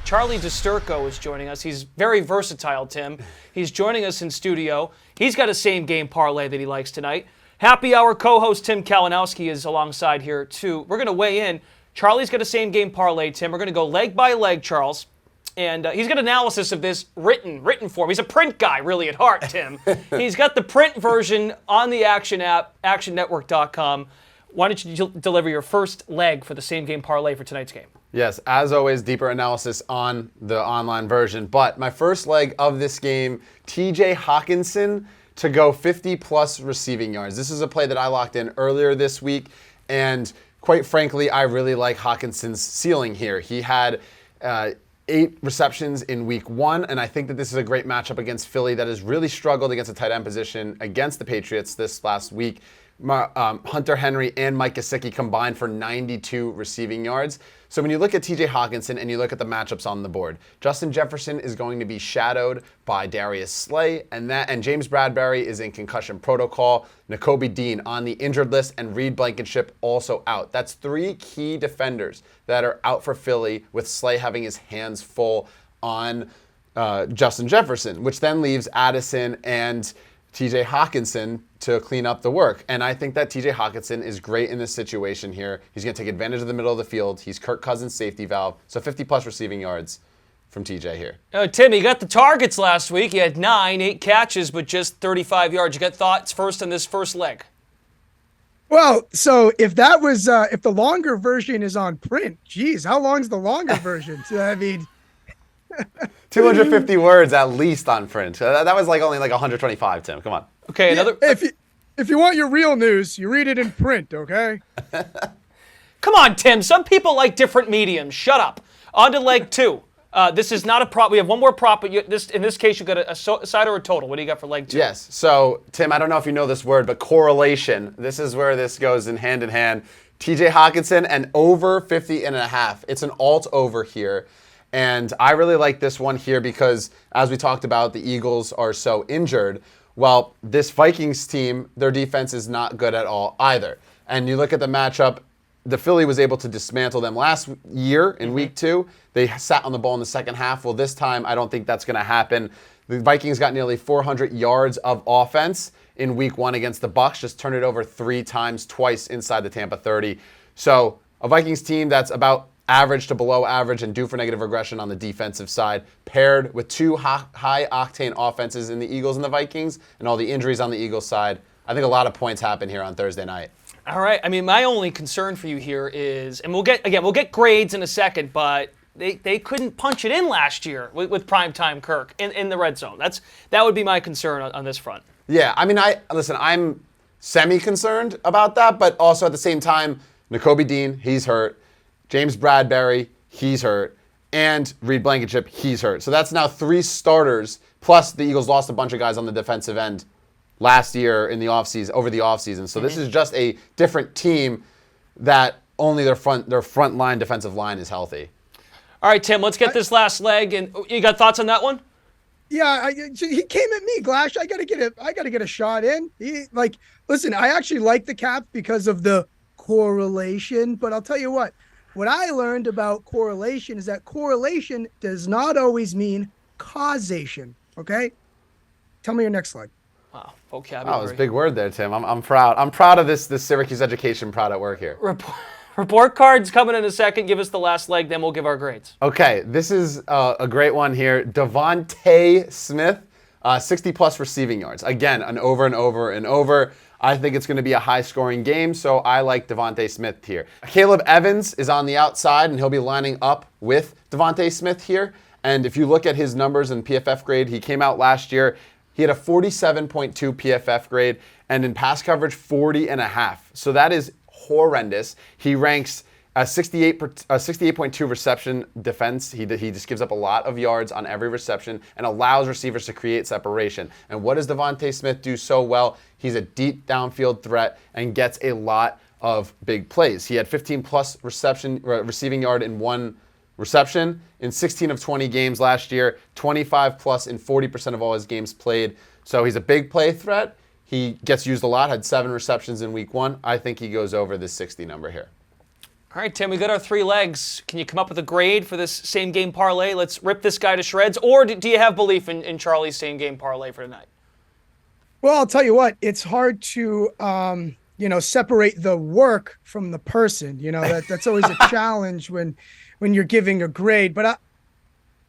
Charlie DiSturco is joining us. He's very versatile, Tim. He's joining us in studio. He's got a same-game parlay that he likes tonight. Happy Hour co-host Tim Kalinowski is alongside here, too. We're going to weigh in. Charlie's got a same-game parlay, Tim. We're going to go leg by leg, Charles. And he's got analysis of this written form. He's a print guy, really, at heart, Tim. He's got the print version on the Action app, actionnetwork.com. Why don't you deliver your first leg for the same-game parlay for tonight's game? Yes, as always, deeper analysis on the online version. But my first leg of this game, TJ Hockenson to go 50-plus receiving yards. This is a play that I locked in earlier this week, and quite frankly, I really like Hockenson's ceiling here. He had 8 receptions in week 1, and I think that this is a great matchup against Philly that has really struggled against the tight end position against the Patriots this last week. Hunter Henry and Mike Gesicki combined for 92 receiving yards. So when you look at TJ Hockenson and you look at the matchups on the board, Justin Jefferson is going to be shadowed by Darius Slay, and James Bradbury is in concussion protocol. Nakobe Dean on the injured list, and Reed Blankenship also out. That's 3 key defenders that are out for Philly, with Slay having his hands full on Justin Jefferson, which then leaves Addison and TJ Hockenson to clean up the work. And I think that TJ Hockenson is great in this situation here. He's going to take advantage of the middle of the field. He's Kirk Cousins' safety valve. So 50-plus receiving yards from TJ here. Tim, you got the targets last week. He had 8 catches, but just 35 yards. You got thoughts first on this first leg? Well, so if that was, if the longer version is on print, geez, how long is the longer version? I mean... 250 words at least on print. That was only 125, Tim. Come on. Okay, another. If you want your real news, you read it in print, okay? Come on, Tim. Some people like different mediums. Shut up. On to leg 2. This is not a prop. We have one more prop, but in this case, you got a side or a total. What do you got for leg 2? Yes. So, Tim, I don't know if you know this word, but correlation. This is where this goes in hand. TJ Hockenson and over 50.5. It's an alt over here. And I really like this one here because, as we talked about, the Eagles are so injured. Well, this Vikings team, their defense is not good at all either. And you look at the matchup, the Philly was able to dismantle them last year in week 2. They sat on the ball in the second half. Well, this time, I don't think that's going to happen. The Vikings got nearly 400 yards of offense in week 1 against the Bucs, just turned it over 3 times, twice inside the Tampa 30. So a Vikings team that's about average to below average and due for negative regression on the defensive side, paired with 2 high-octane offenses in the Eagles and the Vikings, and all the injuries on the Eagles side. I think a lot of points happen here on Thursday night. All right. I mean, my only concern for you here is, and we'll get grades in a second, but they couldn't punch it in last year with primetime Kirk in the red zone. That would be my concern on this front. Yeah, I mean, I'm semi-concerned about that, but also at the same time, Nakobe Dean, he's hurt. James Bradbury, he's hurt. And Reed Blankenship, he's hurt. So that's now 3 starters, plus the Eagles lost a bunch of guys on the defensive end last year in the offseason, over the offseason. So this is just a different team that only their front line defensive line is healthy. All right, Tim, let's get this last leg. And you got thoughts on that one? Yeah, he came at me, Glash. I gotta get a shot in. Listen, I actually like the Caps because of the correlation, but I'll tell you what I learned about correlation is that correlation does not always mean causation. Okay? Tell me your next slide. Wow, vocabulary. Oh, it's a big word there, Tim. I'm proud. I'm proud of this Syracuse education proud at work here. Report cards coming in a second. Give us the last leg, then we'll give our grades. Okay, this is a great one here. Devonta Smith, 60-plus receiving yards. Again, an over and over and over. I think it's going to be a high-scoring game, so I like Devonta Smith here. Caleb Evans is on the outside, and he'll be lining up with Devonta Smith here. And if you look at his numbers in PFF grade, he came out last year. He had a 47.2 PFF grade, and in pass coverage, 40.5. So that is horrendous. He ranks a 68.2 reception defense. He just gives up a lot of yards on every reception and allows receivers to create separation. And what does Devonta Smith do so well? He's a deep downfield threat and gets a lot of big plays. He had 15-plus receiving yard in 1 reception in 16 of 20 games last year, 25-plus in 40% of all his games played. So he's a big play threat. He gets used a lot, had 7 receptions in week 1. I think he goes over this 60 number here. All right, Tim, we got our 3 legs. Can you come up with a grade for this same game parlay? Let's rip this guy to shreds. Or do you have belief in Charlie's same game parlay for tonight? Well, I'll tell you what, it's hard to, separate the work from the person. That's always a challenge when you're giving a grade. But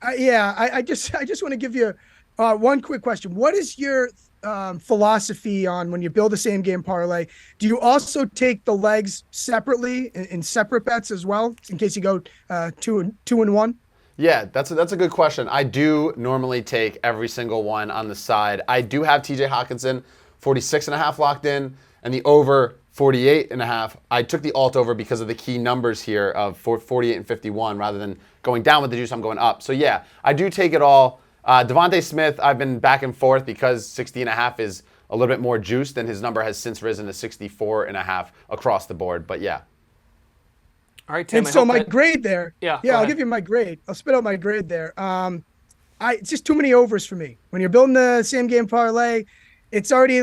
I just want to give you one quick question. What is your philosophy on when you build a same game parlay? Do you also take the legs separately in separate bets as well, in case you go 2-1? Yeah, that's a good question. I do normally take every single one on the side. I do have TJ Hockenson 46.5 locked in, and the over 48.5. I took the alt over because of the key numbers here of 48 and 51. Rather than going down with the juice, I'm going up. So yeah, I do take it all. Devonta Smith, I've been back and forth because 60.5 is a little bit more juiced, and his number has since risen to 64.5 across the board. But yeah. All right, Tim. And so my grade there. Yeah. I'll give you my grade. I'll spit out my grade there. It's just too many overs for me. When you're building the same game parlay, it's already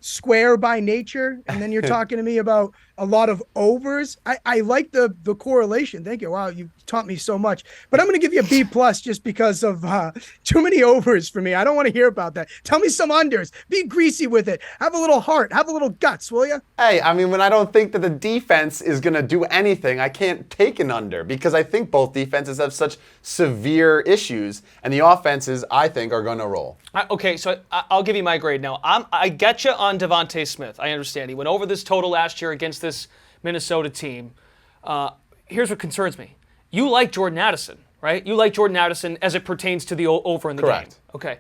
square by nature, and then you're talking to me about a lot of overs. I like the correlation. Thank you. Wow, you taught me so much. But I'm going to give you a B+ just because of too many overs for me. I don't want to hear about that. Tell me some unders. Be greasy with it. Have a little heart. Have a little guts, will you? Hey, I mean, when I don't think that the defense is going to do anything, I can't take an under because I think both defenses have such severe issues, and the offenses, I think, are going to roll. Okay, so I'll give you my grade now. I get you on Devonta Smith. I understand. He went over this total last year against this Minnesota team. Here's what concerns me. You like Jordan Addison, right? You like Jordan Addison as it pertains to the over in the Correct. game. Okay.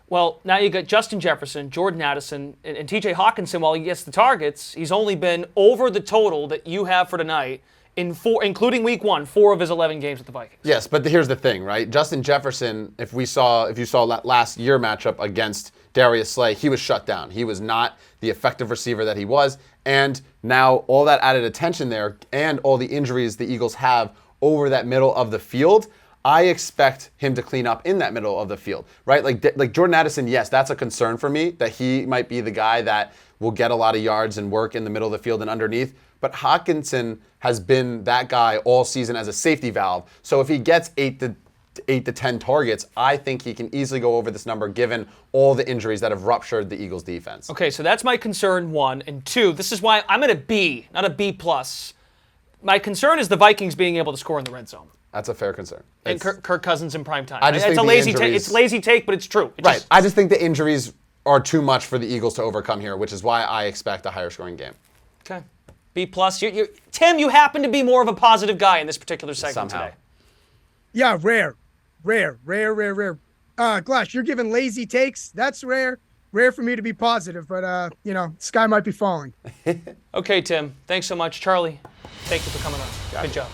Well, now you got Justin Jefferson, Jordan Addison, and TJ Hockenson. While he gets the targets, he's only been over the total that you have for tonight in 4, including week 1, 4 of his 11 games with the Vikings. Yes, but here's the thing, right? Justin Jefferson, if you saw that last year matchup against Darius Slay, he was shut down. He was not the effective receiver that he was. And now all that added attention there and all the injuries the Eagles have over that middle of the field, I expect him to clean up in that middle of the field, right? Like Jordan Addison, yes, that's a concern for me that he might be the guy that will get a lot of yards and work in the middle of the field and underneath. But Hockenson has been that guy all season as a safety valve. So if he gets 8 to 10 targets, I think he can easily go over this number given all the injuries that have ruptured the Eagles defense. Okay, so that's my concern, 1. And 2, this is why I'm at a B, not a B+. My concern is the Vikings being able to score in the red zone. That's a fair concern. And Kirk Cousins in prime time. It's a lazy take. It's lazy take, but it's true. Right. I just think the injuries are too much for the Eagles to overcome here, which is why I expect a higher scoring game. Okay. B+. Tim, you happen to be more of a positive guy in this particular segment Somehow. today. Yeah, rare. Glash, you're giving lazy takes. That's rare. Rare for me to be positive, but sky might be falling. Okay, Tim. Thanks so much. Charlie, thank you for coming on. Good job.